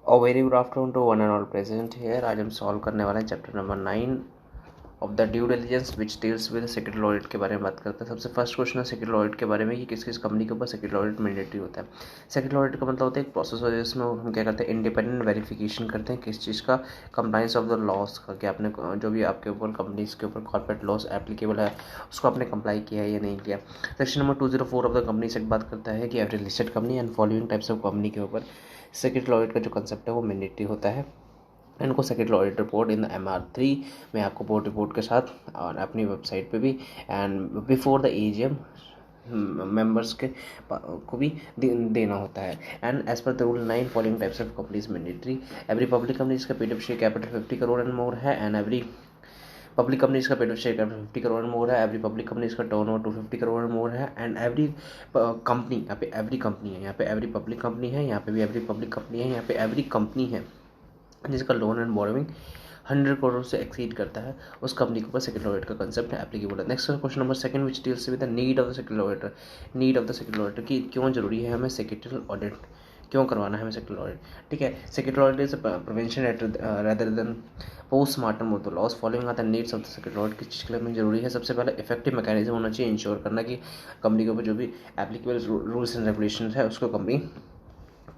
A very good afternoon to one and all present here. आज हम solve करने वाले हैं chapter number 9 of the due diligence which deals with secretary audit के बारे में बात करते हैं। सबसे फर्स्ट क्वेश्चन है सेक्रेटरी ऑडिट के बारे में कि किस किस कंपनी के ऊपर सेक्रेटरी ऑडिट मैंडेटरी होता है। सेक्रेटरी ऑडिट का मतलब होता है एक प्रोसेस है जिसमें हम क्या करते हैं, इंडिपेंडेंट वेरिफिकेशन करते हैं किस चीज़ का, कंप्लाइंस ऑफ द लॉस का, कि आपने जो भी आपके ऊपर कंपनीज के ऊपर कॉर्पोरेट लॉस एप्लीकेबल है उसको आपने कंप्लाई किया है या नहीं किया। Section number 204 of the company sect बात करता है कि every listed company and following types of company के ऊपर सेक्रेटरी ऑडिट का जो कंसेप्ट है वो मैंडेटरी होता है। इनको secretary audit report in the MR3 में आपको बोर्ड रिपोर्ट के साथ और अपनी वेबसाइट पे भी and before the AGM members के को भी देना होता है। And as per the rule 9 following types of companies mandatory. Every public company इसका paid share capital 50 crore and more है एंड एवरी पब्लिक कंपनी इसका paid share capital 50 crore and more है। एवरी पब्लिक कंपनी इसका टर्नओवर 250 करोड़ एंड मोर है and every company, यहाँ पे every company है, यहाँ पे एवरी पब्लिक कंपनी है, यहाँ पे भी एवरी पब्लिक कंपनी है, यहाँ पे एवरी कंपनी है जिसका लोन एंड बोरोविंग 100 करोड़ से एक्सीड करता है, उस कंपनी के ऊपर सेक्रेटरी ऑडिट का कंसेप्ट है एप्लीकेबल है। Next question number 2 which deals with the need of the secretary auditor. Need of the secretary auditor की क्यों जरूरी है हमें सेक्रेटरी ऑडिट, क्यों करवाना है हमें सेक्रेटरी ऑडिट। ठीक है, secretary audit is prevention rather than postmortem of the loss. Following are the needs of the secretary audit किस चीज़ के लिए हमें जरूरी है। सबसे पहले इफेक्टिव मैकेनिज्म होना चाहिए, इंश्योर करना कि कंपनी के ऊपर जो भी एप्लीकेबल रूल्स एंड रेगुलेशन है उसको कंपनी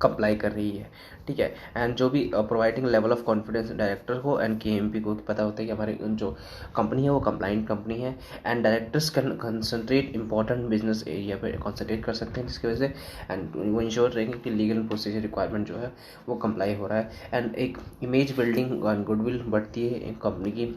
कंप्लाई कर रही है। ठीक है, एंड जो भी providing level of confidence director को एंड KMP को पता होता है कि हमारी जो कंपनी है वो कंप्लाइंट कंपनी है and directors can concentrate important business area पे कंसंट्रेट कर सकते हैं, जिसकी वजह से एंड वो इंश्योर रहेंगे कि लीगल एंड प्रोसीजर रिक्वायरमेंट जो है वो कंप्लाई हो रहा है एंड एक इमेज बिल्डिंग एंड गुडविल बढ़ती है एक कंपनी की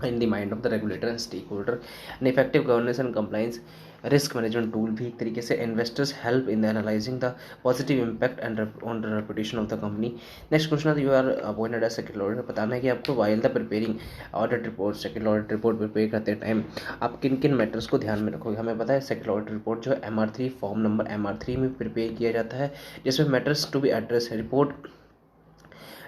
in the mind of the regulator and stakeholder. An effective governance and compliance risk management tool भी एक तरीके से investors help in analysing the positive impact and on the reputation of the company. Next question you are appointed as secretary auditor. बताना है कि आपको while the preparing audit report, secretary audit report prepare करते time आप किन किन matters को ध्यान में रखोगे। हमें पता है सेक्रेटरी ऑडिट रिपोर्ट जो है MR3 फॉर्म नंबर MR3 में प्रिपेयर किया जाता है, जिसमें मैटर्स टू बी एड्रेस है।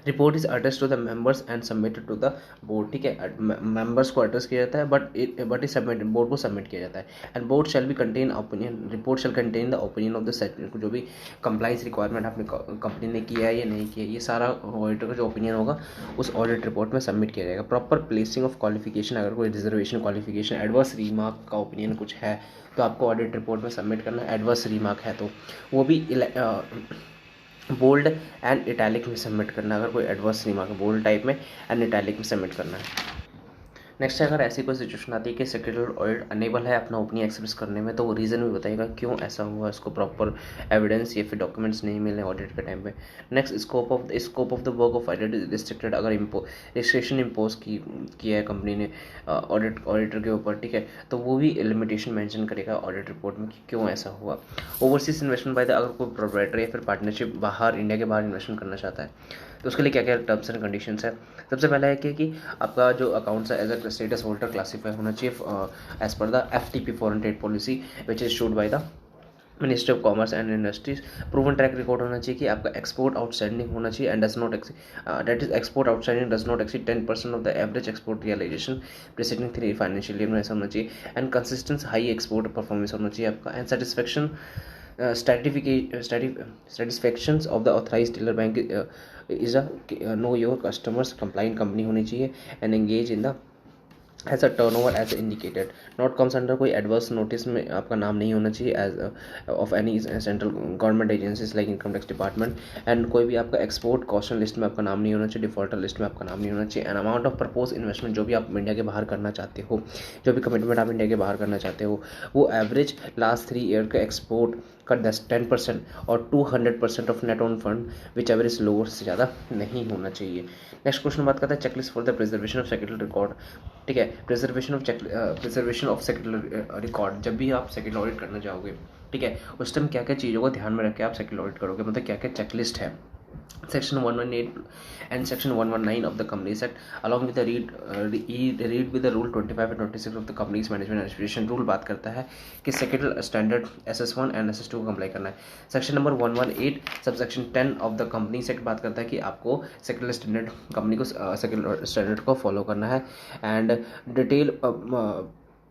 Report is address to the members and submitted to the board. ठीक है, मेंबर्स को एड्रेस किया जाता है बट इज सबमिटेड, बोर्ड को सबमिट किया जाता है and board shall be contain opinion, report shall contain the opinion of the secretary. जो भी कंप्लाइंस रिक्वायरमेंट आपने कंपनी ने किया है या नहीं किया, ये सारा ऑडिटर का जो ओपिनियन होगा उस ऑडिट रिपोर्ट में सबमिट किया जाएगा। प्रॉपर प्लेसिंग ऑफ क्वालिफिकेशन, अगर कोई रिजर्वेशन क्वालिफिकेशन एडवर्स रीमार्क का ओपिनियन कुछ है तो आपको ऑडिट रिपोर्ट में सबमिट करना है। एडवर्स रीमार्क है तो वो भी बोल्ड एंड इटैलिक में सबमिट करना है। अगर कोई एडवर्स रिमार्क बोल्ड टाइप में एंड इटैलिक में सबमिट करना है। नेक्स्ट, अगर ऐसी कोई सिचुएशन आती है कि सेक्रेटरी ऑडिट अनेबल है अपना ओपिनियन एक्सप्रेस करने में, तो वो रीज़न भी बताएगा क्यों ऐसा हुआ, इसको प्रॉपर एविडेंस या फिर डॉक्यूमेंट्स नहीं मिले ऑडिट के टाइम पे। Next, scope of the work of audit is restricted. अगर रिस्ट्रिक्शन इम्पोज किया है कंपनी ने ऑडिटर के ऊपर, ठीक है, तो वो भी लिमिटेशन मेंशन करेगा ऑडिट रिपोर्ट में कि क्यों ऐसा हुआ। ओवरसीज इन्वेस्टमेंट बाय द, अगर कोई प्रोप्राइटर या फिर पार्टनरशिप बाहर, इंडिया के बाहर इन्वेस्टमेंट करना चाहता है तो उसके लिए क्या क्या टर्म्स एंड कंडीशंस है। सबसे पहला है कि आपका जो अकाउंट्स है as a status holder classify होना चाहिए as per the FTP foreign trade policy which is issued by the ministry of commerce and industries. Proven track record होना चाहिए कि आपका एक्सपोर्ट आउटस्टैंडिंग होना चाहिए and does not that is export outstanding does not exceed 10% of the average export realisation preceding 3 financial year में ऐसा होना चाहिए and consistent high export performance होना चाहिए आपका and satisfactions of the authorized dealer bank is a know your customers compliant company होनी चाहिए and engage in the as a turnover as indicated. Not comes under, कोई adverse notice में आपका नाम नहीं होना चाहिए as of any central government agencies like income tax department and कोई भी आपका एक्सपोर्ट कॉशन लिस्ट में आपका नाम नहीं होना चाहिए, डिफॉल्टर लिस्ट में आपका नाम नहीं होना चाहिए and amount of propose investment जो भी आप इंडिया के बाहर करना चाहते हो, जो भी कमिटमेंट आप इंडिया के बाहर करना चाहते हो वो एवरेज लास्ट 3 ईयर का एक्सपोर्ट का 10% और 200% of net on fund which ever is lower से ज़्यादा नहीं होना चाहिए। नेक्स्ट क्वेश्चन बात करते हैं checklist for the preservation of secretary record. ठीक है, प्रिजर्वेशन ऑफ सेक्रेटरी रिकॉर्ड। जब भी आप सेक्रेटरी ऑडिट करना चाहोगे, ठीक है, उस टाइम क्या क्या चीज़ों को ध्यान में रख के आप सेक्रेटरी ऑडिट करोगे, मतलब क्या क्या चेकलिस्ट है। Section 118 and Section 119 of the Companies Act, along with the read with the Rule 25 and 26 of the Companies Management Administration Rule बात करता है कि secretary standard SS1 and SS2 को कंप्लाई करना है। Section number 118 subsection 10 of the companies act बात करता है कि आपको सेक्रेटरी स्टैंडर्ड कंपनी को सेक्रेटरी स्टैंडर्ड को फॉलो करना है एंड डिटेल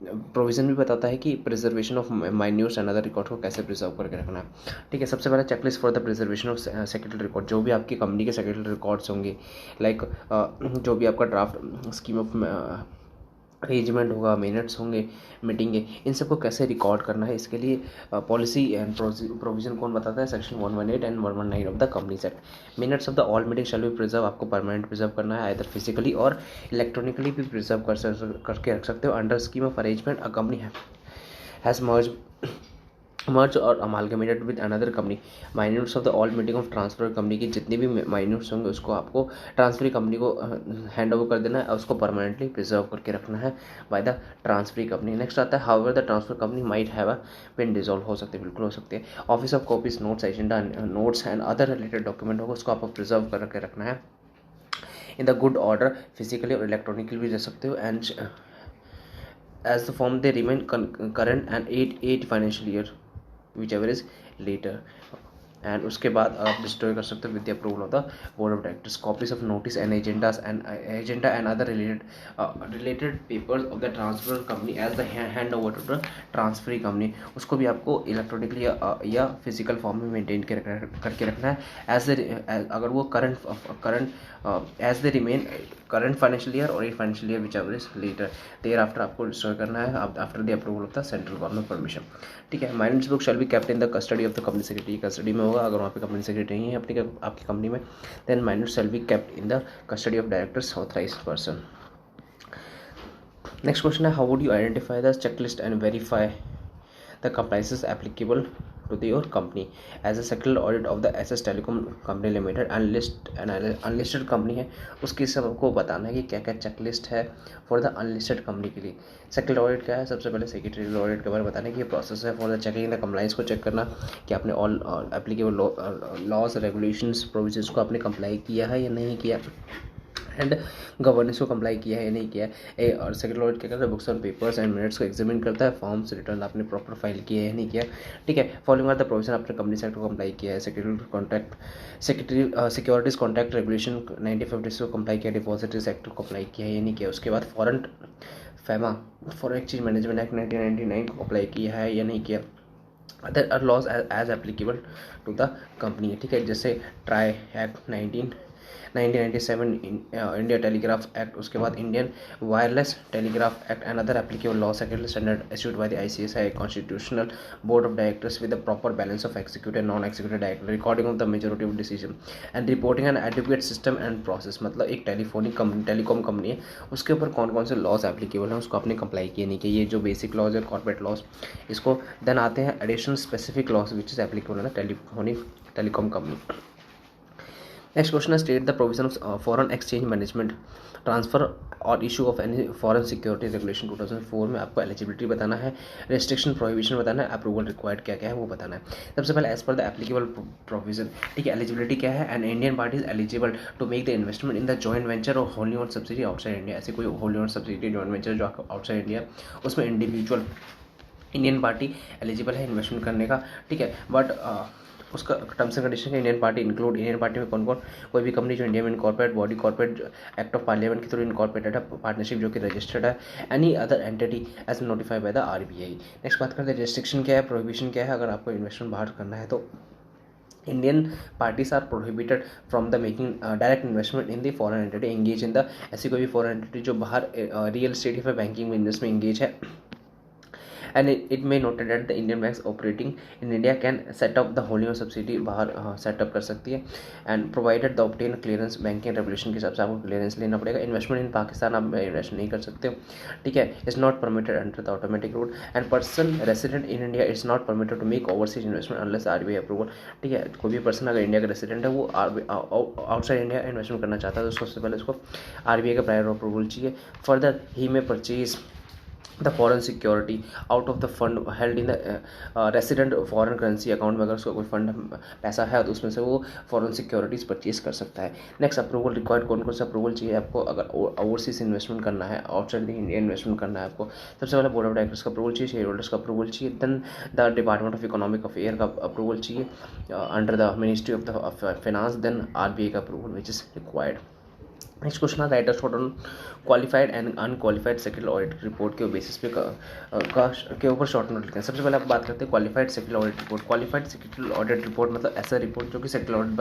प्रोविज़न भी बताता है कि preservation of minutes and other record को कैसे प्रिजर्व करके रखना है। ठीक है, सबसे पहले checklist for the preservation of secretary record, जो भी आपकी कंपनी के सेक्रेटरी रिकॉर्ड्स होंगे, लाइक जो भी आपका ड्राफ्ट स्कीम ऑफ अरेंजमेंट होगा, मिनट्स होंगे, मीटिंग है, इन सबको कैसे रिकॉर्ड करना है, इसके लिए पॉलिसी एंड प्रोविजन कौन बताता है, section 118 and 119 of the companies act. Minutes of the all meeting shall be preserve, आपको परमानेंट प्रिजर्व करना है, आइदर फिजिकली और इलेक्ट्रॉनिकली भी प्रिजर्व करके रख सकते हो। Under scheme of arrangement a company has merge और amalgamated with another company, minutes of the all meeting of transfer, company की जितनी भी माइन्यूट्स होंगे उसको आपको ट्रांसफरी कंपनी को हैंड ओवर कर देना है और उसको परमानेंटली प्रिजर्व करके रखना है by the transferee company. Next आता है however the transfer company might have been dissolve, हो सकते हैं, बिल्कुल हो सकते हैं। Office of copies, notes, agenda, notes and other related document होगा, उसको आपको प्रिजर्व करके रखना है in the good order, physically और इलेक्ट्रॉनिकली भी रख सकते हो, and as the form they remain current and 8 financial year whichever is later। And उसके बाद आप डिस्ट्रॉय कर सकते हो with the approval of the board of directors. Copies of notice and agenda and other related papers of the transfer company as the hand over to the transferee company, उसको भी आपको electronically या physical form में maintain करके रखना है। अगर वो current as they remain current financial year और 8 financial year whichever is later, thereafter आपको डिस्ट्रॉय करना है after the approval of the central government permission. ठीक है, minutes book shall be kept in the custody of the company secretary, custody में होगा, अगर वहाँ पे कंपनी सेक्रेटरी नहीं है आपकी कंपनी में, then minutes shall be kept in the custody of directors authorised person. Next question है, how would you identify the checklist and verify the compliances applicable to your company as a sectoral audit of the SS Telecom Company Limited unlisted company है, उसकी सबको बताना है कि क्या क्या checklist है फॉर द अनलिस्टेड कंपनी के लिए। सेक्टोरियल ऑडिट क्या है, सबसे पहले सेक्रेटरियल ऑडिट के बारे में बताना है कि ये प्रोसेस है for the checking the compliance को चेक करना कि आपने all applicable laws regulations provisions को आपने कंप्लाई किया है या नहीं किया, एंड गवर्नेंस को कंप्लाई किया है या नहीं किया है। और सेक्रेटरी ऑडिट क्या करता है, books on papers and minutes को एग्जामिन करता है, फॉर्म्स रिटर्न आपने प्रॉपर फाइल किया है या नहीं किया। ठीक है, फॉलोइंग आर द प्रोविजन, आपने कंपनी सेक्टर को कंप्लाई किया है, सिक्योरिटीज कॉन्ट्रैक्ट रेगुलेशन 95 को कंप्लाई किया, डिपॉजिटरी सेक्टर को कंप्लाई किया है या नहीं किया। उसके बाद foreign FEMA foreign exchange management act 1999 को अप्लाई किया है या नहीं किया। Other are laws as applicable to the company, ठीक है, जैसे TRAI act 1997, India telegraph act, उसके बाद Indian wireless telegraph act and other applicable law secretary standard issued by the ICSI constitutional board of directors with the proper balance of executive non executive director, recording of the majority of decision and reporting and adequate system and process. मतलब एक telecom company है, उसके ऊपर कौन कौन से laws applicable हैं उसको आपने कंप्लाई किए नहीं किया, ये जो बेसिक लॉज है कॉर्पोरेट लॉज, इसको देन आते हैं additional specific laws which is applicable है टेलीकॉम कंपनी। नेक्स्ट क्वेश्चन है, state the provision of foreign exchange management transfer और issue of any foreign security regulation 2004 में आपको एलिजिबिलिटी बताना है, रेस्ट्रिक्शन प्रोहिबिशन बताना है, अप्रूवल रिक्वायर्ड क्या क्या है वो बताना है। सबसे पहले as per the applicable provision, ठीक है, एलिजिबिलिटी क्या है, an Indian party is eligible to make the investment in the joint venture और wholly owned subsidy outside India. ऐसे कोई wholly owned subsidy joint venture जो आउटसाइड इंडिया, उसमें individual Indian party eligible है इन्वेस्टमेंट करने का। ठीक है, बट उसका टर्म्स एंड कंडीशन है, Indian party include, Indian party में कौन कौन, कोई भी कंपनी जो इंडिया में incorporate body corporate act of parliament के थ्रू इनकॉर्पोरेटेड है, पार्टनरशिप जो कि रजिस्टर्ड है, any other entity as notified by the RBI। Next बात करते हैं रेस्ट्रिक्शन क्या है, प्रोहिबिशन क्या है। अगर आपको इन्वेस्टमेंट बाहर करना है तो Indian parties are prohibited from the making direct investment in the foreign entity engage in the, ऐसी कोई भी फॉरेन एंटिटी जो बाहर रियल एस्टेट या फिर बैंकिंग बिजनेस में एंगेज है, and it may noted that the Indian banks operating in India can set up the wholly owned subsidiary बाहर सेटअप कर सकती है, and provided the obtain clearance banking regulation के हिसाब से आपको क्लियरेंस लेना पड़ेगा। इन्वेस्टमेंट इन पाकिस्तान आप इन्वेस्ट नहीं कर सकते हो, ठीक है, is not permitted under the automatic rule, and person resident in India is not permitted to make overseas investment unless RBI approval. ठीक है, कोई भी पर्सन अगर इंडिया का रेसिडेंट है वो आउटसाइड इंडिया इन्वेस्टमेंट करना चाहता है तो सबसे पहले उसको RBI का प्रायर अप्रूवल चाहिए। फर्दर ही में purchase the foreign security out of the fund held in the resident foreign currency account में, अगर उसका कोई फंड पैसा है तो उसमें से वो फॉरेन सिक्योरिटीज़ परचेज कर सकता है। नेक्स्ट अप्रूवल रिक्वायर्ड, कौन कौन सा अप्रूवल चाहिए आपको अगर ओवरसीज इन्वेस्टमेंट करना है, आउटसाइड इंडिया इन्वेस्टमेंट करना है आपको। सबसे पहले बोर्ड ऑफ डायरेक्टर्स का अप्रूवल चाहिए, शेयर होल्डर्स का अप्रूवल चाहिए, then the department of economic affair का अप्रूवल चाहिए under the ministry of the finance, then RBI का approval which is required. Next question आता है write a short on qualified and unqualified secretary audit report के basis पे के ऊपर short note लिखते हैं। सबसे पहले आप बात करते हैं qualified secretary audit report. Qualified secretary audit report मतलब ऐसा रिपोर्ट जो कि सेक्रेटरी ऑडिट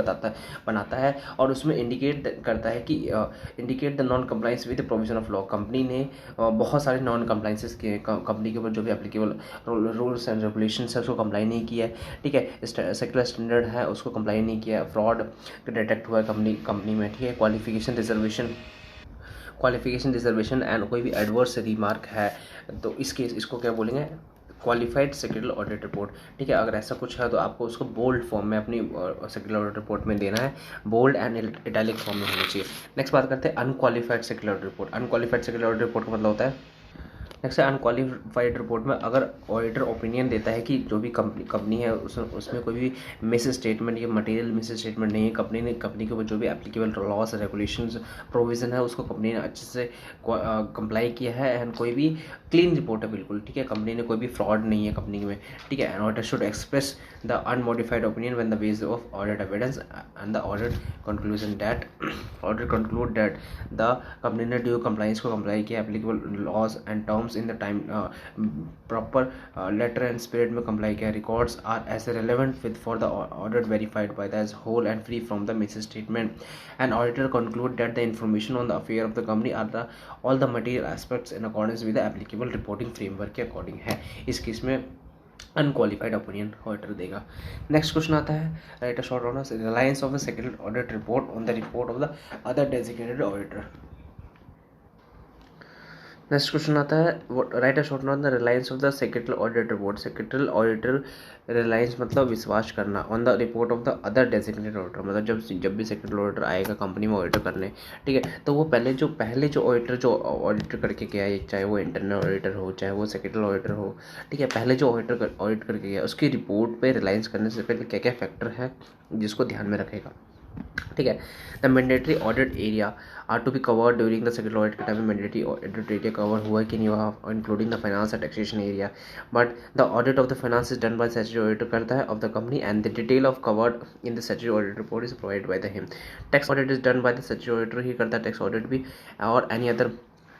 बनाता है और उसमें इंडिकेट करता है कि indicate the non compliance with provision of law. Company ने बहुत सारे नॉन कंप्लाइंसेस किए, कंपनी के ऊपर जो भी एप्लीकेबल रूल्स एंड रेगुलेशन है उसको कंप्लाई नहीं किया है, ठीक है, सेक्युलर स्टैंडर्ड है उसको कंप्लाई नहीं किया, फ्रॉड डिटेक्ट हुआ है कंपनी में, ठीक है, क्वालिफिकेशन रिजर्वेशन एंड कोई भी एडवर्स रिमार्क है तो इसको क्या बोलेंगे, क्वालिफाइड सेक्रेटरी ऑडिट रिपोर्ट, ठीक है। अगर ऐसा कुछ है तो आपको उसको बोल्ड फॉर्म में अपनी सेक्रेटरी ऑडिट रिपोर्ट में देना है, बोल्ड एंड इटैलिक फॉर्म में होना चाहिए। नेक्स्ट बात करते हैं unqualified secretary audit report. Unqualified secretary audit report का मतलब होता है, नेक्स्ट है अनक्वालिफाइड रिपोर्ट में अगर ऑडिटर ओपिनियन देता है कि जो भी कंपनी है उसमें कोई भी मिस स्टेटमेंट या मटेरियल मिस स्टेटमेंट नहीं है, कंपनी के ऊपर जो भी एप्लीकेबल लॉस रेगुलेशंस प्रोविजन है उसको कंपनी ने अच्छे से कंप्लाई किया है एंड कोई भी क्लीन रिपोर्ट है बिल्कुल, ठीक है, कंपनी ने कोई भी फ्रॉड नहीं है कंपनी में, ठीक है। And auditor should express the unmodified opinion when the base of audit evidence and the audit conclude that the company ने ड्यू कंप्लाइंस को कंप्लाई किया, applicable laws and terms in the time proper letter and spirit में comply किया, records are as relevant with for the audit verified by the as whole and free from the misstatement, and auditor conclude that the information on the affair of the company are the all the material aspects in accordance with the applicable reporting framework के according है। इस case में unqualified opinion auditor देगा। Next question आता है write a short on Reliance of the secretary audit report on the report of the other designated auditor. Next question आता है write a short note the Reliance of the secretarial audit report. Secretarial auditor Reliance मतलब विश्वास करना on the report of the other designated auditor, मतलब जब भी secretarial auditor आएगा company में ऑडिटर करने, ठीक है, तो वो पहले जो ऑडिटर जो ऑडिटर करके गया है, चाहे वो इंटरनल ऑडिटर हो चाहे वो सेक्रेटरियल ऑडिटर हो, ठीक है, पहले जो ऑडिट करके गया उसकी रिपोर्ट पे रिलायंस करने से पहले क्या क्या फैक्टर है जिसको ध्यान में रखेगा, ठीक है। The mandatory audit area are to be covered during the secretary audit के टाइम में मैंडेटरी ऑडिट एरिया कवर हुआ है कि नहीं हुआ, including the finance and taxation area, but the audit of the finance is done by secretary auditor करता है of the company and the detail of covered in the secretary audit report is provide by the him. Tax audit is done by the secretary auditor ही करता है tax audit भी, और any other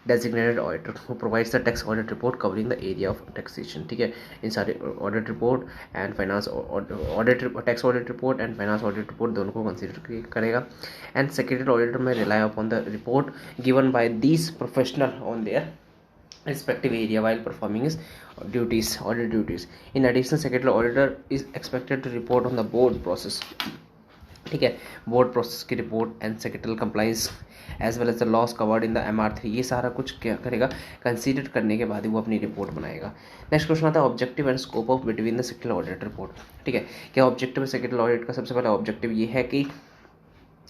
designated auditor who provides the tax audit report covering the area of taxation, ठीक है। इन सारे audit report and finance audit tax audit report and finance audit report दोनों को consider करेगा। एंड सेक्रेटरी ऑडिटर में rely upon the report given by these professional on their respective area while performing his audit duties. In addition, secretarial auditor is expected to report on the board process, ठीक है, board process की report and secretarial compliance as well as the laws covered in the MR3, ये सारा कुछ क्या करेगा, consider करने के बाद ही वो अपनी रिपोर्ट बनाएगा। नेक्स्ट क्वेश्चन आता है objective and scope of between the secretarial audit report, ठीक है। क्या ऑब्जेक्टिव है सेक्रेटरियल ऑडिट का? सबसे पहला ऑब्जेक्टिव ये है कि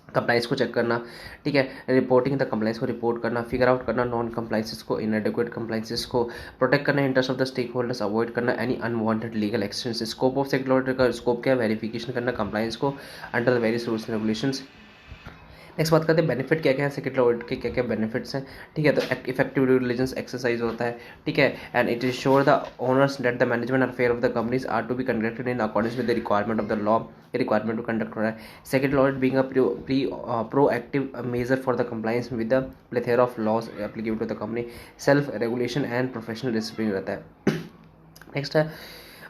कंप्लाइंस को चेक करना, ठीक है, रिपोर्टिंग द कंप्लाइंस को रिपोर्ट करना, फिगर आउट करना नॉन कंप्लाइंसेस को, इनएडिक्वेट कंप्लाइंसेस को, प्रोटेक्ट करना interest of the stakeholders, avoid करना any unwanted legal actions. Scope of secretary auditor का स्कोप क्या है, वेरिफिकेशन करना कंप्लाइंस को under the various rules and regulations. Next बात करते हैं बेनिफिट क्या क्या है सेक्रेटरी ऑडिट के, क्या क्या बेनिफिट्स हैं, ठीक है। तो इफेक्टिव ड्यू डिलिजेंस एक्सरसाइज होता है, ठीक है, and it is sure the owners that the management affair of the companies are to be conducted in accordance with the requirement of the law, requirement to conduct हो रहा है। Secretary audit being a proactive measure for the compliance with the plethora of laws applicable to the company, self regulation and professional discipline रहता है। Next है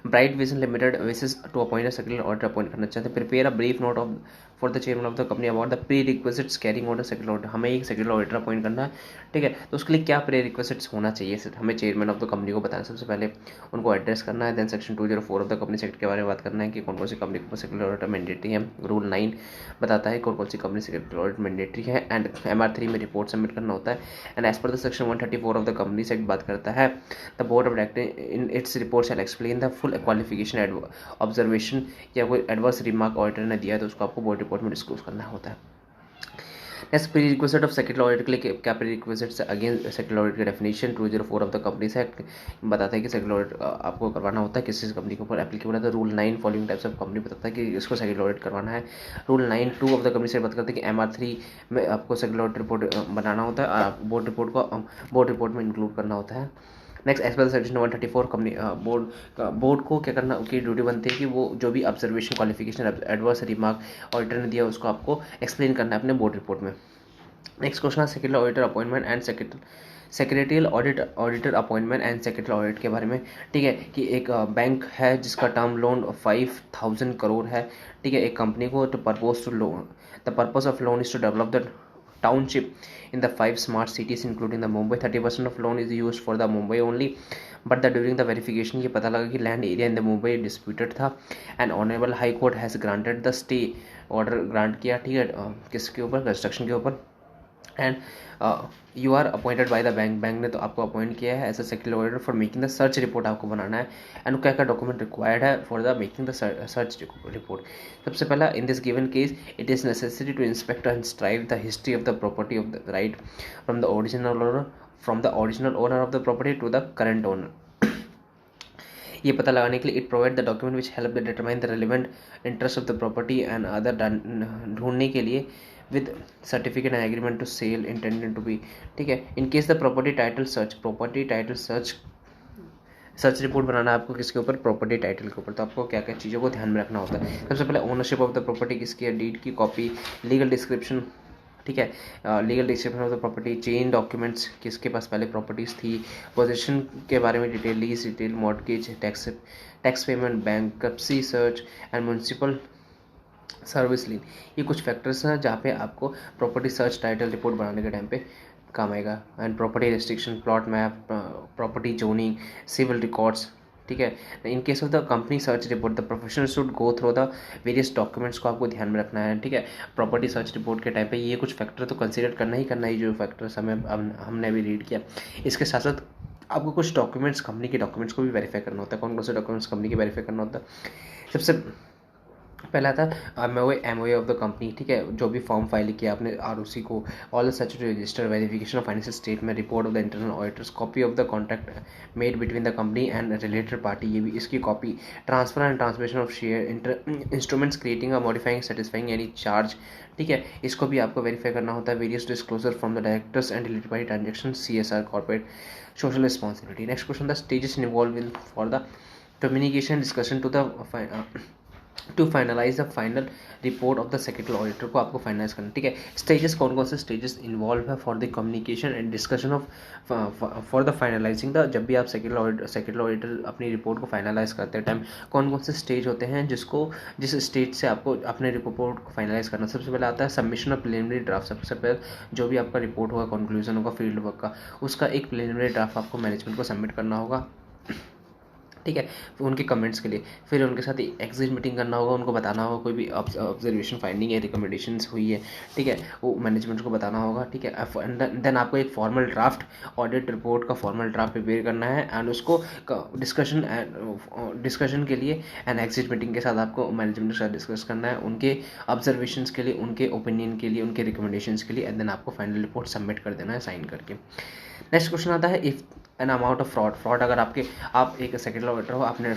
Bright Vision limited wishes to appoint a secretary auditor appoint करना चाहते हैं। Prepare a brief note of for the chairman of the company about the pre requisites carrying out the secretary auditor. हमें एक secretary auditor appoint करना है, ठीक है, तो उसके लिए क्या प्री रिक्वेजिट्स होना चाहिए हमें चेयरमैन ऑफ द कंपनी को बताना। सबसे पहले उनको एड्रेस करना है, then section 204 of the company secretary के बारे में बात करना है कि कौन कौन सी कंपनी को सेक्रेटरी ऑडिटर मैंडेटरी है। रूल 9 बताता है कौन कौन सी कंपनी सेक्रेटरी ऑडिट मैंडेटरी है, एंड MR3 में रिपोर्ट सबमिट करना होता है। And as per the section 134 of the company act बात करता है the board of director in its report shall explain the full qualification observation या कोई एडवर्स रिमार्क ऑडिटर ने दिया है तो उसको आपको बोर्ड रिपोर्ट में डिस्क्लोज करना होता है। Next prerequisite of secretary audit के लिए क्या prerequisites, again secretary audit की definition 204 of the companies act बताता है कि सेक्रेटरी ऑडिट आपको करवाना होता है किसी कंपनी के ऊपर एप्लीकेबल है। तो rule 9 following types of company बताता है कि इसको सेक्रेटरी ऑडिट करवाना है। रूल 9(2) ऑफ द कंपनी से बात करते हैं कि MR3 में आपको सेक्रेटरी ऑडिट रिपोर्ट बनाना होता है और बोर्ड रिपोर्ट को बोर्ड रिपोर्ट में इंक्लूड करना होता है। Next as per section 134 company board को क्या करना की ड्यूटी बनती है कि वो जो भी observation qualification adverse remark auditor ने दिया उसको आपको एक्सप्लेन करना है अपने बोर्ड रिपोर्ट में। नेक्स्ट क्वेश्चन है secretary auditor appointment and secretarial auditor appointment and secretary audit के बारे में। ठीक है, कि एक बैंक है जिसका टर्म लोन 5,000 करोड़ है। ठीक है, एक कंपनी को the purpose of loan is to develop the township in the 5 smart cities including the Mumbai. 30% of loan is used for the Mumbai only, but during the verification ये पता लगा कि land area in the Mumbai disputed था and honourable high court has granted the stay order grant किया। ठीक है, किसके ऊपर, कंस्ट्रक्शन के ऊपर। And you are appointed by the bank ने तो आपको अपॉइंट किया है as a secretary auditor for making the search report आपको बनाना है। एंड क्या क्या डॉक्यूमेंट रिक्वायर्ड है for the making the search report. सबसे पहला, in this given case it is necessary to inspect and strive the history of the property of the right from the original owner of the property to the current owner. ये पता लगाने के लिए it provide the document which help the determine the relevant interest of the property and other ढूंढने के लिए with certificate and agreement to sale intended to be. ठीक है, in case the property title search report बनाना है आपको किसके ऊपर, property title के ऊपर। तो आपको क्या क्या चीज़ों को ध्यान में रखना होता है। सबसे पहले ओनरशिप ऑफ द प्रॉपर्टी किसकी है, डीड की कॉपी, लीगल डिस्क्रिप्शन। ठीक है, legal description of the property, chain documents किसके पास पहले प्रॉपर्टीज थी, पोजीशन के बारे में detail, lease detail, mortgage, tax payment, bankruptcy search and municipal service lien. ये कुछ फैक्टर्स हैं जहाँ पे आपको प्रॉपर्टी सर्च टाइटल रिपोर्ट बनाने के टाइम पे काम आएगा। And property restriction, plot map, property zoning, civil records. ठीक है, in case of the company search report the professional should go through the various documents को आपको ध्यान में रखना है। ठीक है, प्रॉपर्टी सर्च रिपोर्ट के टाइम पे ये कुछ फैक्टर तो कंसिडर करना ही जो फैक्टर्स हमने अभी रीड किया। इसके साथ साथ आपको कुछ डॉक्यूमेंट्स, कंपनी के डॉक्यूमेंट्स को भी वेरीफाई करना होता है। कौन कौन से डॉक्यूमेंट्स कंपनी के वेरीफाई करना होता है। सबसे पहला था एमओए ऑफ द कंपनी। ठीक है, जो भी फॉर्म फाइल किया आपने आरओसी को, all statutory register, verification of financial statement, report of the internal auditors, copy of the contract made between the company and related party, ये भी इसकी copy, transfer and transmission of share, instruments creating और modifying satisfying any charge. ठीक है, इसको भी आपको verify करना होता है। Various disclosure from the directors and related party transaction, CSR, corporate social responsibility. Next question, the stages involve in for the communication discussion to finalise the final report of the secretary auditor को आपको finalise करना। ठीक है, stages कौन कौन से stages involve है for the communication and discussion of for the finalising the, जब भी आप सेक्रेटरी ऑडिटर अपनी रिपोर्ट को फाइनलाइज करते हैं टाइम कौन कौन से स्टेज होते हैं जिस स्टेज से आपको अपने रिपोर्ट को फाइनलाइज करना। सबसे पहले आता है सबमिशन ऑफ प्रिलिमिनरी ड्राफ्ट। सबसे पहले जो भी आपका रिपोर्ट होगा, कंक्लूजन होगा फील्ड वर्क का, उसका एक प्रिलिमिनरी ड्राफ्ट आपको मैनेजमेंट को सबमिट करना होगा। ठीक है, उनके कमेंट्स के लिए फिर उनके साथ एग्जिट मीटिंग करना होगा, उनको बताना होगा कोई भी ऑब्जर्वेशन फाइंडिंग या रिकमेंडेशंस हुई है। ठीक है, वो मैनेजमेंट को बताना होगा। ठीक है, देन आपको एक फॉर्मल ड्राफ्ट, ऑडिट रिपोर्ट का फॉर्मल ड्राफ्ट प्रिपेयर करना है एंड उसको डिस्कशन के लिए एंड एग्जिट मीटिंग के साथ आपको मैनेजमेंट के साथ डिस्कस करना है, उनके ऑब्जर्वेशंस के लिए, उनके ओपिनियन के लिए, उनके रिकमेंडेशंस के लिए, एंड देन आपको फाइनल रिपोर्ट सबमिट कर देना है साइन करके। नेक्स्ट क्वेश्चन आता है, if an amount of fraud अगर आप एक सेक्रेटरी ऑडिटर हो, आपने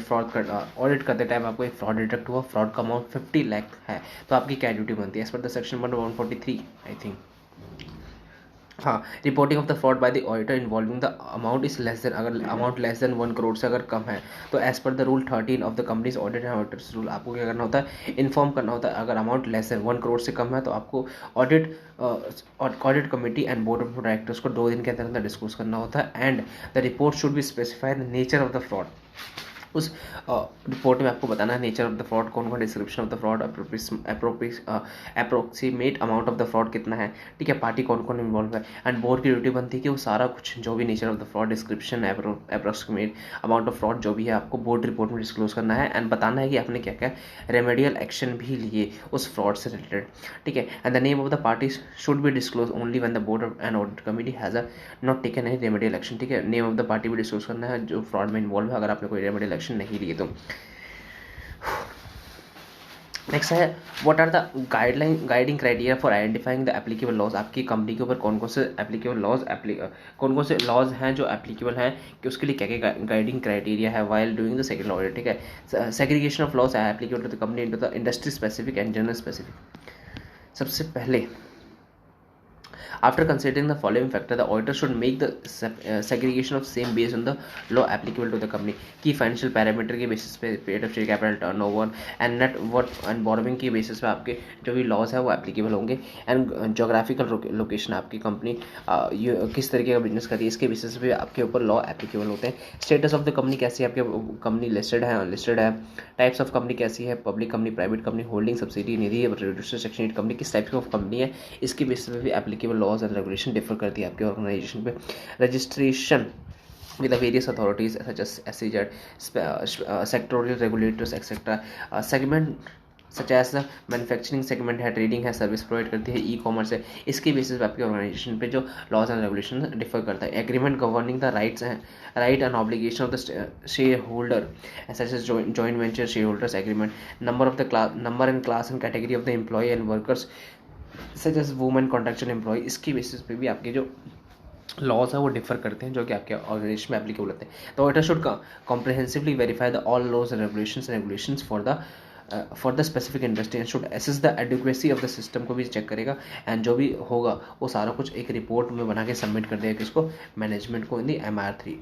ऑडिट करते टाइम आपको एक फ्रॉड डिटेक्ट हुआ, फ्रॉड का अमाउंट 50 लाख है, तो आपकी क्या ड्यूटी बनती है as per the section 143 I think. हाँ, reporting of the fraud by the auditor involving the amount is less than, अगर अमाउंट लेस देन 1 करोड़ से अगर कम है तो as per the rule 13 of the companies audit and auditors rule आपको क्या करना होता है, इन्फॉर्म करना होता है। अगर अमाउंट लेस देन 1 करोड़ से कम है तो आपको audit committee and board of directors को 2 दिन के अंदर अंदर डिस्क्लोज करना होता है and the report should be specify the nature of the fraud. उस रिपोर्ट में आपको बताना है नेचर ऑफ द फ्रॉड, कौन कौन, description of the fraud, approximate amount of the fraud कितना है। ठीक है, पार्टी कौन कौन इन्वॉल्व है एंड बोर्ड की ड्यूटी बनती है कि वो सारा कुछ जो भी nature of the fraud, description, approximate amount of fraud जो भी है आपको बोर्ड रिपोर्ट में डिस्क्लोज करना है एंड बताना है कि आपने क्या क्या रेमेडियल एक्शन भी लिए उस फ्रॉड से रिलेटेड। ठीक है, and the name of the party should be disclose only when the board and audit committee has not taken any remedial action. ठीक है, नेम ऑफ द पार्टी भी डिस्क्लोज करना है जो फ्रॉड में इन्वॉल्व है, अगर आपने कोई रेमेडियल एक्शन नहीं लिए तो। नेक्स्ट है, what are the guiding criteria for identifying the applicable laws. आपकी कंपनी के ऊपर कौन कौन से एप्लीकेबल लॉज कौन कौन से लॉज हैं जो एप्लीकेबल हैं, कि उसके लिए क्या क्या गाइडिंग क्राइटेरिया है while doing the secretary audit. ठीक है, segregation of laws applicable to the company into the industry specific and general specific. सबसे पहले After considering the following factor, the auditor should make the segregation of same based on the law applicable to the company. की financial parameter के basis पे paid of share capital, turnover and net worth and borrowing के basis पे आपके जो भी laws है वो एप्लीकेबल होंगे. एंड जोग्राफिकल लोकेशन, आपकी कंपनी किस तरीके का बिजनेस करती है, इसके बेसिस पे आपके ऊपर लॉ एप्लीकेबल होते हैं. स्टेटस ऑफ द कंपनी कैसी है, आपके कंपनी लिस्टेड है अनलिस्टेड है. टाइप्स ऑफ कंपनी कैसी है, public company, private company, holding, subsidy, Nidhi, registered section 8 company, किस टाइप ऑफ कंपनी है, इसके बेसिस पे भी applicable laws and regulation differ करती है आपके ऑर्गेनाइजेशन पे. Registration with the various authorities such as SACMD, sectorial regulators etc. Segment such as manufacturing segment है, ट्रेडिंग है, सर्विस प्रोवाइड करती है, ई कॉमर्स है, इसके बेसिस पे आपकी ऑर्गेनाइजेशन पे जो लॉज एंड रेगुलेशन डिफर करता है. एग्रीमेंट गवर्निंग द राइट्स हैं, right and obligation of the shareholder such as joint venture shareholders agreement. Number of the class, number and class and category of the employ and workers such as women contractual employ, इसकी basis पे भी आपके जो laws है वो differ करते हैं जो कि आपके ऑर्गेनाइजेशन में एप्लीकेबल होते हैं. तो auditor should comprehensively verify the all laws and regulations for the specific industry and should assess the adequacy of the system को भी चेक करेगा. एंड जो भी होगा वो सारा कुछ एक रिपोर्ट में बना के सबमिट कर देगा किसको, मैनेजमेंट को, इन दी MR3.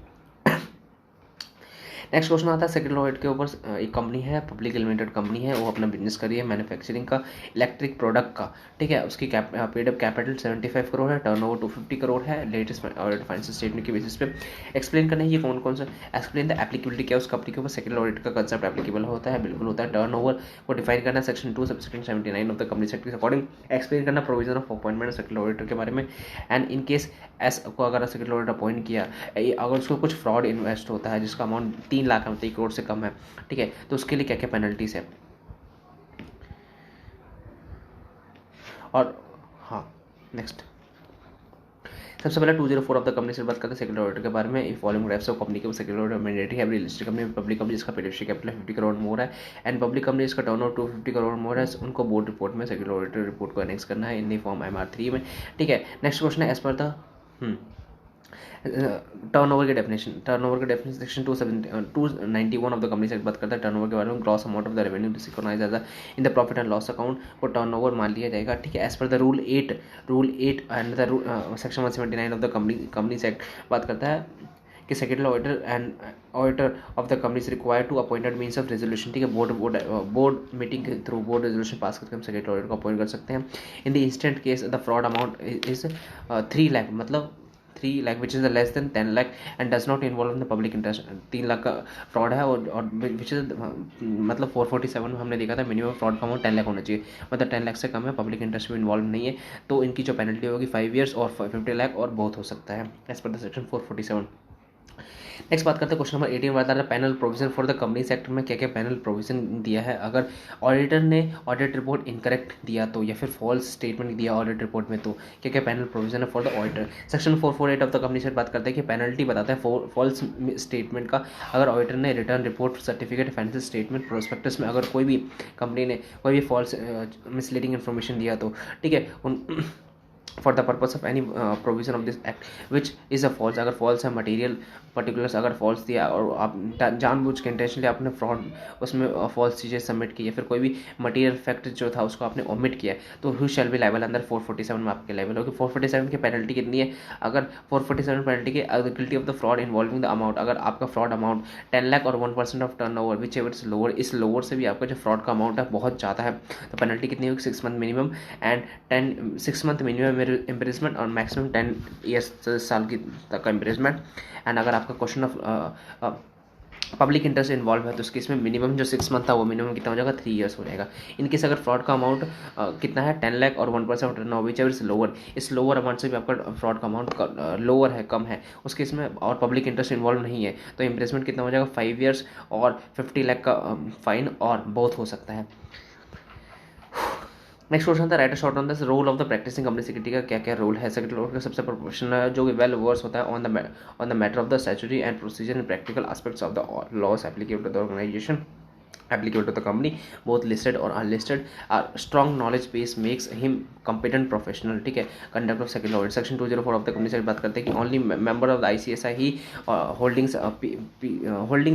नेक्स्ट क्वेश्चन आता है सेक्रेटरी ऑडिट के ऊपर. एक कंपनी है, पब्लिक लिमिटेड कंपनी है, वो अपना बिजनेस कर रही है मैन्युफैक्चरिंग का, इलेक्ट्रिक प्रोडक्ट का, ठीक है. उसकी पेड अप कैपिटल 75 करोड़ है, टर्नओवर 250 करोड़ है. लेटेस्ट ऑडिट फाइनेंशियल स्टेटमेंट के बेसिस पे एक्सप्लेन करना है ये कौन कौन सा, एक्सप्लेन द एप्लीकेबिलिटी, क्या उस कंपनी के ऊपर सेक्रेटरी ऑडिट का कंसेप्ट एप्लीकेबल होता है, बिल्कुल होता है. टर्नओवर को डिफाइन करना, section 2 subsection 79 of the company act के अकॉर्डिंग एक्सप्लेन करना provision of appointment secretary auditor के बारे में. एंड इन केस एस को अगर सेक्रेटरी ऑडिटर अपॉइंट किया, अगर उसको कुछ फ्रॉड इन्वेस्ट होता है जिसका अमाउंट 3 लाख 30 करोड़ से कम है, ठीक है, तो उसके लिए क्या क्या पेनल्टीज है. और हाँ, नेक्स्ट सबसे पहले 204 ऑफ द कंपनी से बात करते हैं सेक्रेटरी ऑडिटर के बारे में. फॉलोइंग टाइप्स ऑफ कंपनी के सेक्रेटरी ऑडिटर मैंडेटरी है. लिस्टेड कंपनी, पब्लिक कंपनी जिसका पेड कैपिटल 50 करोड़ मोर है एंड पब्लिक कंपनी जिसका टर्नओवर 250 करोड़ मोर है, उनको बोर्ड रिपोर्ट में सेक्रेटरी ऑडिटर रिपोर्ट को एनेक्स करना है इन द फॉर्म MR3 में, ठीक है. नेक्स्ट क्वेश्चन है एज पर द टर्नओवर के डेफिनेशन. टर्नओवर के definition section 291 of the company act बात करता है टर्नओवर के बारे में. Gross amount of the revenue recognise as in the profit and loss account को टर्नओवर मान लिया जाएगा, ठीक है. As per the rule 8 and the section 179 of the company act बात करता है कि secretary auditor and auditor of the company is required to appointed means of resolution, ठीक है. बोर्ड मीटिंग के थ्रू बोर्ड रेजोल्यूशन पास करके हम secretary auditor को अपॉइंट कर सकते हैं. In the instant case the fraud amount is 3 lakh, मतलब 3 lakh which is less than 10 lakh and does not involve in the public interest. 3 lakh का फ्रॉड है और विच इज मतलब 447 में हमने देखा था मिनिमम फ्रॉड का अमाउंट 10 लाख होना चाहिए, मतलब 10 लाख से कम है, पब्लिक इंटरेस्ट में इन्वॉल्व नहीं है, तो इनकी जो पेनल्टी होगी 5 ईयर्स और 50 लाख और बहुत हो सकता है as per the section 447. Next बात करते हैं क्वेश्चन नंबर 18 बता रहा है panel provision for the companies act में क्या क्या पैनल प्रोविजन दिया है. अगर ऑडिटर ने ऑडिट रिपोर्ट इनकरेक्ट दिया तो, या फिर फॉल्स स्टेटमेंट दिया ऑडिट रिपोर्ट में, तो क्या क्या पैनल प्रोविजन है for the auditor. Section 448 of the company act बात करते हैं कि पेनल्टी बताता है फॉल्स स्टेटमेंट का. अगर ऑडिटर ने return report, certificate, financial statement, prospectus में अगर कोई भी कंपनी ने कोई भी फॉल्स मिसलीडिंग इन्फॉर्मेशन दिया तो, ठीक है, उन for the purpose of any provision of this act which is a false, अगर फॉल्स है मटेरियल पर्टिकुलर्स अगर फॉल्स दिया और आप जानबूझ के इंटेंशनली आपने फ्रॉड उसमें फॉल्स चीज़ें सबमिट की, या फिर कोई भी मटेरियल फैक्ट जो था उसको आपने ओमिट किया, तो हु शैल बी लायबल अंदर 447 में आपके लायबल होगी. 447 की पेनल्टी कितनी है, अगर 447 पेनल्टी के guilty of the fraud involving the amount, अगर आपका फ्रॉड अमाउंट 10 लाख और 1% of turn over which ever is lower, इस लोअर से भी आपका जो फ्रॉड का अमाउंट है बहुत ज़्यादा है, तो पेनल्टी कितनी होगी 6 month minimum and 6 month minimum imprisonment और मैक्सिमम 10 ईयर्स साल की तक का इम्प्रिजमेंट. एंड अगर आपका question of public interest involve है तो उसके इसमें मिनिमम जो 6 मंथ था वो मिनिमम कितना हो जाएगा 3 ईयर्स हो जाएगा. इनकेस अगर फ्रॉड का अमाउंट कितना है 10 लाख और 1% turnover which ever is lower, इस लोअर अमाउंट से भी आपका फ्रॉड का अमाउंट लोअर है, कम है, उसके इसमें और पब्लिक इंटरेस्ट इन्वॉल्व नहीं है, तो इम्प्रेसमेंट कितना हो जाएगा 5 ईयर्स और 50 लाख का फाइन और बहुत हो सकता है. नेक्स्ट क्वेश्चन था write short on the role of the practising company secretary का क्या क्या रोल है. सेक्रेटरी का सबसे प्रोफेशनल है जो वेल वर्स होता है on the matter of the statutory and procedure and practical aspects of the laws applicable to the organisation. applicable to the company, both listed or unlisted. Strong knowledge base makes him competent professional. ठीक है. Conduct of secretarial audit, section 204 of the company से बात करते हैं कि only member of the ICSI he holding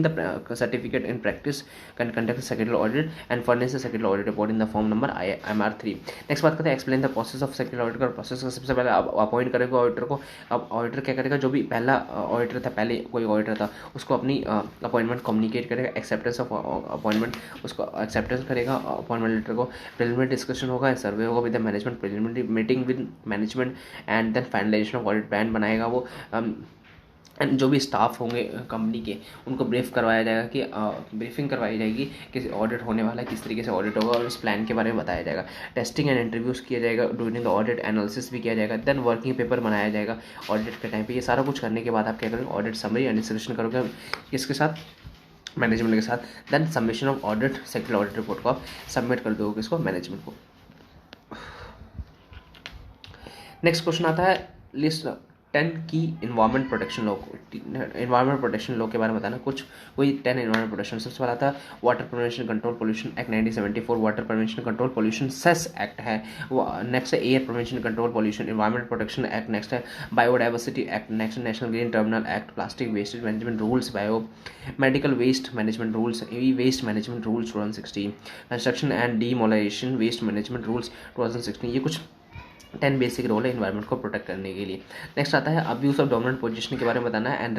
the certificate in practice can conduct the secretarial audit and furnish the secretarial audit report in the form number IMR3. Next बात करते हैं explain the process of secretarial audit का process का. सबसे पहले appoint करेगा auditor को. अब ऑडिटर क्या करेगा, जो भी पहला ऑडिटर था, पहले कोई ऑडिटर था, उसको अपनी अपॉइंटमेंट कम्युनिकेट करेगा, एक्सेप्टेंस ऑफ अपॉइंटमेंट उसको एक्सेप्टेंस करेगा अपॉइंटमेंट लेटर को. प्रिलिमिनरी डिस्कशन होगा, सर्वे होगा with the management, preliminary meeting with management and then finalisation of audit plan बनाएगा वो. एंड जो भी स्टाफ होंगे कंपनी के उनको ब्रीफ करवाया जाएगा कि ब्रीफिंग करवाई जाएगी कि ऑडिट होने वाला है, किस तरीके से ऑडिट होगा, और इस प्लान के बारे में बताया जाएगा. टेस्टिंग एंड इंटरव्यूज़ किया जाएगा, ड्यूरिंग द ऑडिट एनालिसिस भी किया जाएगा. देन वर्किंग पेपर बनाया जाएगा ऑडिट के टाइम पे. ये सारा कुछ करने के बाद आप क्या करोगे, ऑडिट समरी एंड डिस्कशन करोगे किसके साथ, मैनेजमेंट के साथ. Then submission of audit secretary audit report को आप सबमिट कर दोगे किसको, मैनेजमेंट को. नेक्स्ट क्वेश्चन आता है लिस्ट 10 की environment protection law. Environment protection law के बारे में बताना कुछ, कोई 10 इन्वायरमेंट प्रोटेक्शन. सबसे पहला था water prevention control pollution act 1974, water prevention control pollution cess act है. नेक्स्ट है air prevention control pollution environment protection act. Next है biodiversity act. Next national green terminal act, plastic waste management rules, bio medical waste management rules, e waste management rules 2016, construction and demolition waste management rules 2016. ये कुछ 10 basic role है environment को protect करने के लिए. Next आता है abuse of dominant position के बारे में बताना है एंड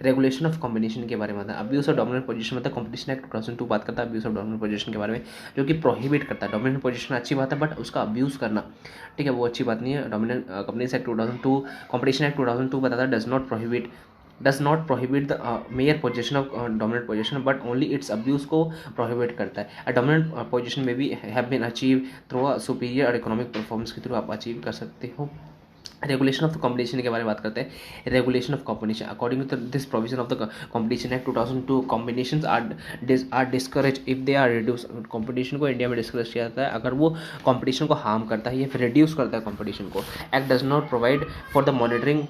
रेगुलेशन ऑफ कॉम्बिनेशन के बारे में बताना. अब्यूज ऑफ डोमिनेंट पोजीशन मतलब कॉम्पिटिशन एक्ट 2002 बात करता है अब्यूज ऑफ डोमिनेंट पोजीशन के बारे में, जो कि प्रोहिबिट करता है. डोमिनेंट पोजीशन अच्छी बात है, बट उसका अब्यूज़ करना, ठीक है, वो अच्छी बात नहीं है. Dominant companies act 2002, competition act 2002 बताता है does not prohibit the mere possession of dominant position, but only its abuse को prohibit करता है. A dominant position may be have been achieved through a superior or economic performance के through आप achieve कर सकते हो. रेगुलेशन ऑफ द कॉम्पिटिशन के बारे में बात करते हैं. Regulation of competition according to this provision of the competition act 2002, combination are discourage if they are reduce. Competition को इंडिया में डिस्करेज किया जाता है अगर वो कॉम्पिटिशन को हार्म करता है या फिर रिड्यूस करता है कॉम्पिटिशन को. Act does not provide for the monitoring.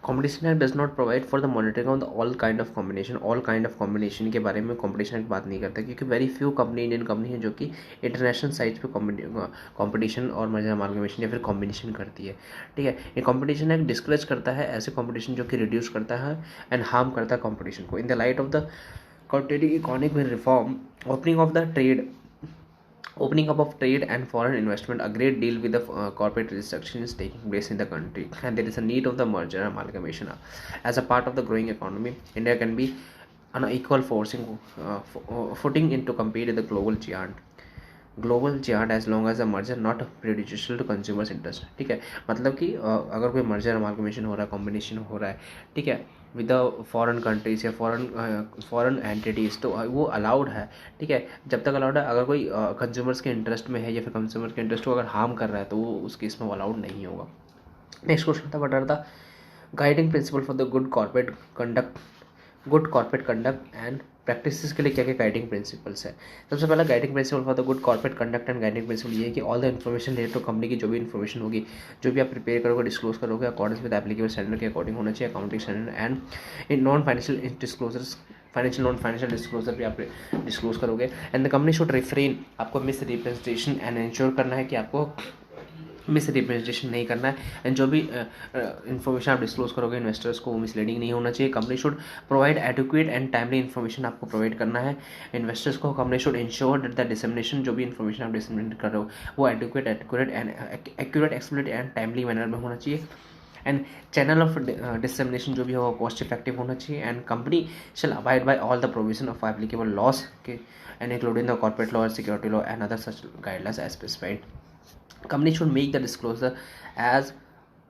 Competition act does not provide for the monitoring of the all kind of combination के बारे में कॉम्पिटिशन एक्ट बात नहीं करता, क्योंकि very few company Indian company है जो कि इंटरनेशनल साइट्स पे कॉम्पिटिशन और मर्जर अमालगमेशन या फिर कॉम्बिनेशन करती है. ठीक है, ये कॉम्पिटिशन एक्ट डिस्करेज करता है ऐसे कॉम्पिटिशन जो कि रिड्यूस करता है एंड हार्म करता है कॉम्पिटिशन को. In the light of the competitive economic reform, opening up of trade and foreign investment, a great deal with the corporate restructuring is taking place in the country, and there is a need of the merger and amalgamation as a part of the growing economy. India can be on an equal footing in to compete with the global giant as long as the merger not prejudicial to consumers interest. ठीक है, मतलब कि अगर कोई merger amalgamation हो रहा है, combination हो रहा है, ठीक है, विद द फॉरेन कंट्रीज या फॉरेन एंटिटीज़, तो वो अलाउड है. ठीक है, जब तक अलाउड है. अगर कोई कंज्यूमर्स के इंटरेस्ट में है या फिर कंज्यूमर के इंटरेस्ट को अगर हार्म कर रहा है तो वो उस केस में वो अलाउड नहीं होगा. नेक्स्ट क्वेश्चन था, what are the guiding principle for the good corporate conduct and practices के लिए क्या क्या गाइडिंग प्रिंसिपल्स है. सबसे पहला guiding principle for the good corporate conduct and guiding principle ये है कि all the information related to company की जो भी इन्फॉर्मेशन होगी, जो भी आप प्रिपेयर करोगे, डिस्क्लोज करोगे, अकॉर्डिंग विद एप्लीकेबल स्टैंडर्ड के अकॉर्डिंग होना चाहिए, accounting standard and in non financial disclosure भी आप डिस्क्लोज करोगे. And the company should refrain, आपको मिस रिप्रेजेंटेशन एंड इंश्योर करना है कि आपको मिस रिप्रेजेंटेशन नहीं करना है. एंड जो भी इन्फॉर्मेशन आप डिस्क्लोज करोगे इन्वेस्टर्स को, वो मिसलीडिंग नहीं होना चाहिए. Company should provide adequate and timely information आपको प्रोवाइड करना है इन्वेस्टर्स को. Company should ensure that the dissemination, जो भी इन्फॉर्मेशन आप डिसमिनेट कर रहे हो, वो accurate explicit and timely manner में होना चाहिए. एंड चैनल ऑफ डिसमिनेशन जो भी होगा कॉस्ट इफेक्टिव होना चाहिए. And company shall abide by all the provision of applicable laws के and including the corporate law, security law and other such guidelines as specified. Company should make the disclosure as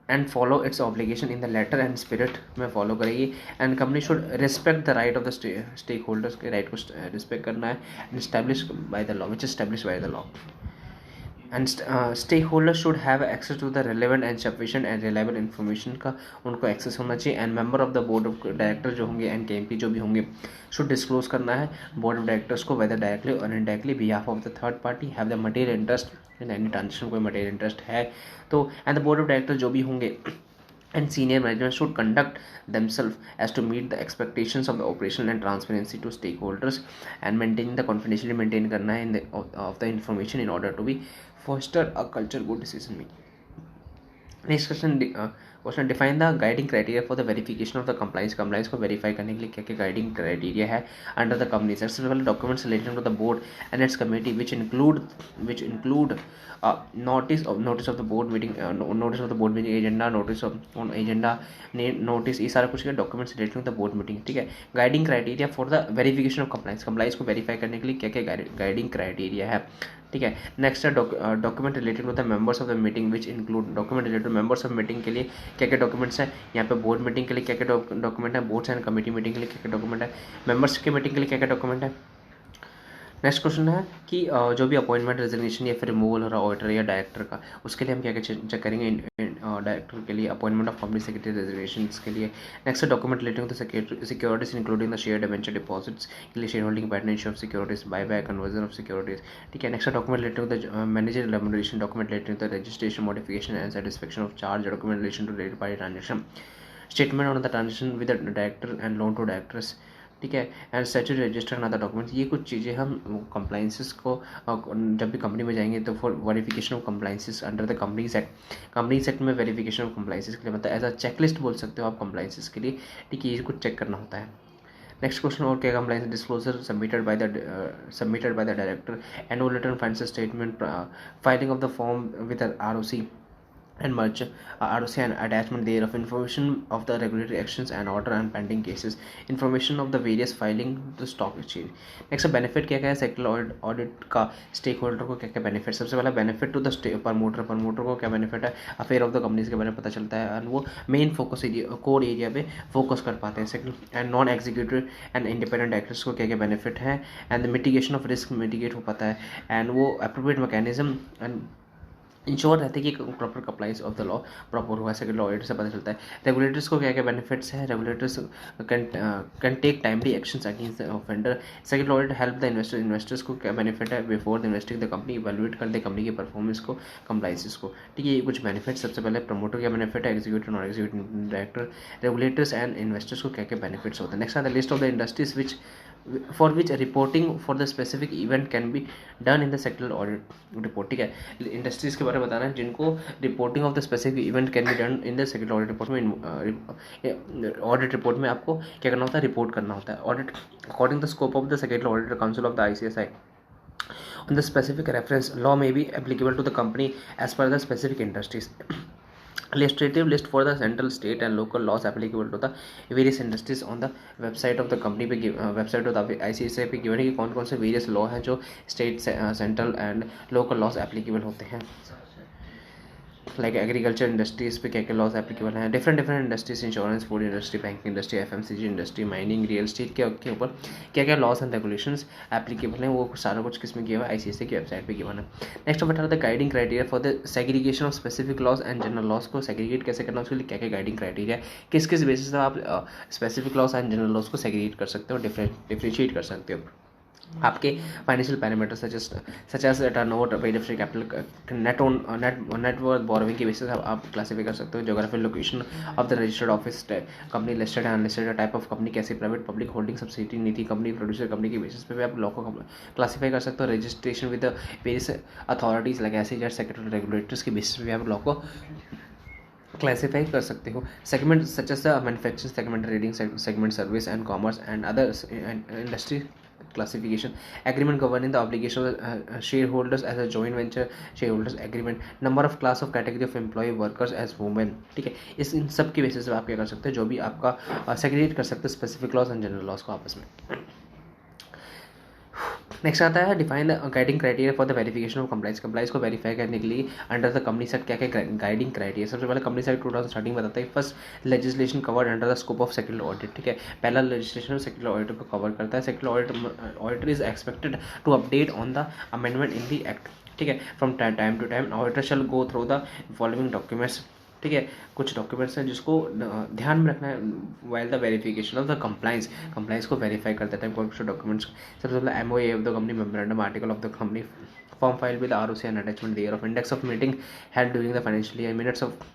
and follow its obligation in the letter and spirit में follow करेगी. and company should respect the right of the stakeholders के right को respect करना है and established by the law, which is established by the law. and stakeholders should have access to the relevant and sufficient and reliable information का उनको access होना चाहिए. and member of the board of directors जो होंगे and KMP जो भी होंगे should disclose करना है board of directors को whether directly or indirectly behalf of the third party have the material interest in any transaction. कोई material interest है तो and the board of directors जो भी होंगे and senior management should conduct themselves as to meet the expectations of the operation and transparency to stakeholders and maintaining the confidentiality maintain करना है of the information in order to be foster a culture good decision making. Next question define the guiding criteria for the verification of the compliance को verify करने के लिए क्या क्या guiding criteria है under the company. सबसे पहले documents related to the board and its committee which include notice of the board meeting agenda notice on agenda notice, ये सारा कुछ क्या documents related to the board meeting. ठीक है, guiding criteria for the verification of compliance को verify करने के लिए क्या क्या गाइडिंग क्राइटेरिया है। ठीक है, नेक्स्ट है document related to the members of the meeting which include document related members of meeting के लिए क्या क्या डॉक्यूमेंट्स हैं। यहाँ पे बोर्ड मीटिंग के लिए क्या क्या डॉक्यूमेंट है, बोर्ड्स एंड कमेटी मीटिंग के लिए क्या क्या डॉक्यूमेंट है, मेंबर्स की मीटिंग के लिए क्या क्या डॉक्यूमेंट है। नेक्स्ट क्वेश्चन है कि जो भी अपॉइंटमेंट रेजिग्नेशन या फिर रिमूवल हो रहा है ऑडिटर या डायरेक्टर का, उसके लिए हम क्या क्या चेक करेंगे डायरेक्टर के लिए, appointment of company secretary resignation के लिए। नेक्स्ट है document relating to securities including the share debenture deposits के लिए share holding pattern issue of securities buy back conversion of securities. ठीक है, नेक्स्ट है document relating to the manager remuneration, document relating to the registration modification and satisfaction of charge, document relation to related party transaction, statement on the transaction with the director and loan to directors. ठीक है, and statutory register and other documents. ये कुछ चीज़ें हम compliances को जब भी company में जाएंगे तो for verification of compliances under the company act में वेरिफिकेशन ऑफ कंप्लाइंसेस के लिए मतलब एज अ चेकलिस्ट बोल सकते हो आप कंप्लाइंसेस के लिए। ठीक है, ये कुछ चेक करना होता है। नेक्स्ट क्वेश्चन और क्या compliance disclosure submitted by the director, annual return financial statement, filing of the form with ROC and merge ROC and attachment thereof, information of the regulatory actions and order and pending cases, information of the various filing to stock exchange. Next benefit क्या क्या है secretarial audit का stake holder को क्या क्या benefit. सबसे पहला benefit to the promoter को क्या बेनिफिट है, अफेयर ऑफ द कंपनीज के बारे में पता चलता है एंड वो main focus area core area पे फोकस कर पाते हैं। Second and non executive and independent directors को क्या क्या बेनिफिट है and mitigation of risk mitigate हो पाता है एंड वो अप्रोप्रिएट मैकेनिज्म एंड इंश्योर रहते हैं कि proper compliance of the law proper हुआ है। सेक्रेटरी ऑडिटर से पता चलता है। रेगुलेटर्स को क्या क्या बेनिफिट्स है, regulators can take timely actions against the offender. Secretary auditor help the investors को क्या बेनिफिट है before the investing the company, evaluate कर दे कंपनी की परफॉर्मेंस को कंप्लाइंसेस को। ठीक है, ये कुछ बेनिफिट। सबसे पहले प्रमोटर क्या बेनिफिट है, executive non executive director, regulators and investors को क्या क्या बेनिफिट्स होते हैं। Next the list of the industries which for which reporting for the specific event can be done in the sectoral audit report। ठीक है, industries के बारे में बताना है जिनको reporting of the specific event can be done in the secretary audit report में। Audit report में आपको क्या करना होता है, रिपोर्ट करना होता है। Audit according the scope of the secretary auditor council of the ICSI on the specific reference law may be applicable to the company as per the specific industries। Illustrative list for the central, state and local laws applicable to the various industries on the website of the company पे website of the ICSI पे given है कि कौन कौन से various law हैं जो state central and local laws applicable होते हैं। लाइक एग्रीकल्चर इंडस्ट्रीज पे क्या क्या लॉज एप्लीकेबल हैं, different industries, insurance, food industry, banking industry, FMCG industry, mining, real estate के ऊपर क्या क्या लॉज एंड रेगुलेशंस एप्लीकेबल हैं, वो सारा कुछ किस में किया हुआ है, ICSI की वेबसाइट पे गिवन है। Next what are the guiding criteria for the segregation of specific laws and general laws को सेग्रीगेट कैसे करना, उसके लिए क्या क्या गाइडिंग क्राइटेरिया, किस किस बेसिस पर आप specific laws and general laws को सेग्रीगेट कर सकते हो, डिफरेंशिएट कर सकते हो। आपके financial parameter such as turnover, paid free capital, net worth, borrowing के बेसिस आप क्लासीफाई कर सकते हो। Geographical location of the registered office, company listed and unlisted, type of company कैसे, प्राइवेट पब्लिक होल्डिंग, सब्सिडी नीति, कंपनी प्रोड्यूसर कंपनी के basis पे भी आप लॉ को क्लासीफाई कर सकते हो। Registration with various authorities like SEZ, secretary, regulators के बेसिस पे भी आप लॉ को क्लासीफाई कर सकते हो। Segment such as the manufacturing segment, reading segment, service and commerce and other industry classification, agreement governing the obligation of shareholders as a joint venture shareholders agreement, number of class of category of employee workers as women। ठीक है, इस इन सब के basis पे आप क्या कर सकते हैं, जो भी आपका सेग्रीगेट कर सकते हैं specific laws and general laws को आपस में। नेक्स्ट आता है define the guiding criteria for the verification of compliance को वेरीफाई करने के लिए अंडर द कंपनी सेक्ट क्या क्या गाइडिंग क्राइटेरिया। सबसे पहले कंपनी सेक्ट 2013 बताता है first legislation covered under the scope of secretary audit. ठीक है, पहला लेजिस्लेशन सेक्रेटरी ऑडिटर को कवर करता है। Secretary auditor is expected to update on the amendment in the act. ठीक है, from time to time auditor shall go through the following documents. ठीक है, कुछ डॉक्यूमेंट्स हैं जिसको ध्यान में रखना है while the verification of the compliance को वेरीफाई करते टाइम। कौन से डॉक्यूमेंट्स, सबसे पहले MOA of the company, memorandum article of the company, form file with ROC and attachment thereof, index of meeting held during the financial year, minutes of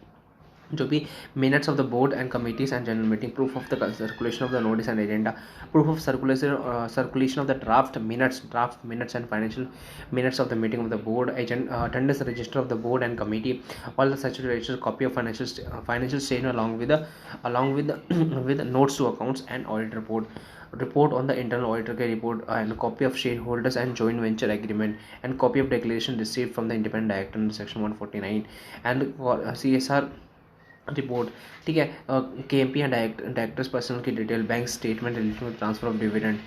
जो भी minutes of the board and committees and general meeting, proof of the circulation of the notice and agenda, proof of circulation of the draft minutes and financial minutes of the meeting of the board, attendance register of the board and committee, all the such register, copy of financial statement along with with notes to accounts and audit report on the internal auditor के report and copy of shareholders and joint venture agreement and copy of declaration received from the independent director under section 149 and CSR report, ठीक है, KMP and directors personal की detail, bank statement relating to transfer of dividend.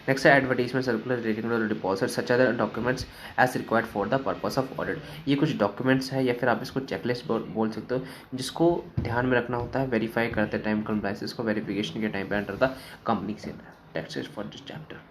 Next है advertisement circular relating to deposit such other documents as required for the purpose of audit. ये कुछ documents है या फिर आप इसको चेकलिस्ट बोल सकते हो, जिसको ध्यान में रखना होता है वेरीफाई करते टाइम, कंप्लायंसेस को वेरिफिकेशन के टाइम पे अंडर द कंपनी से। That's it for this chapter.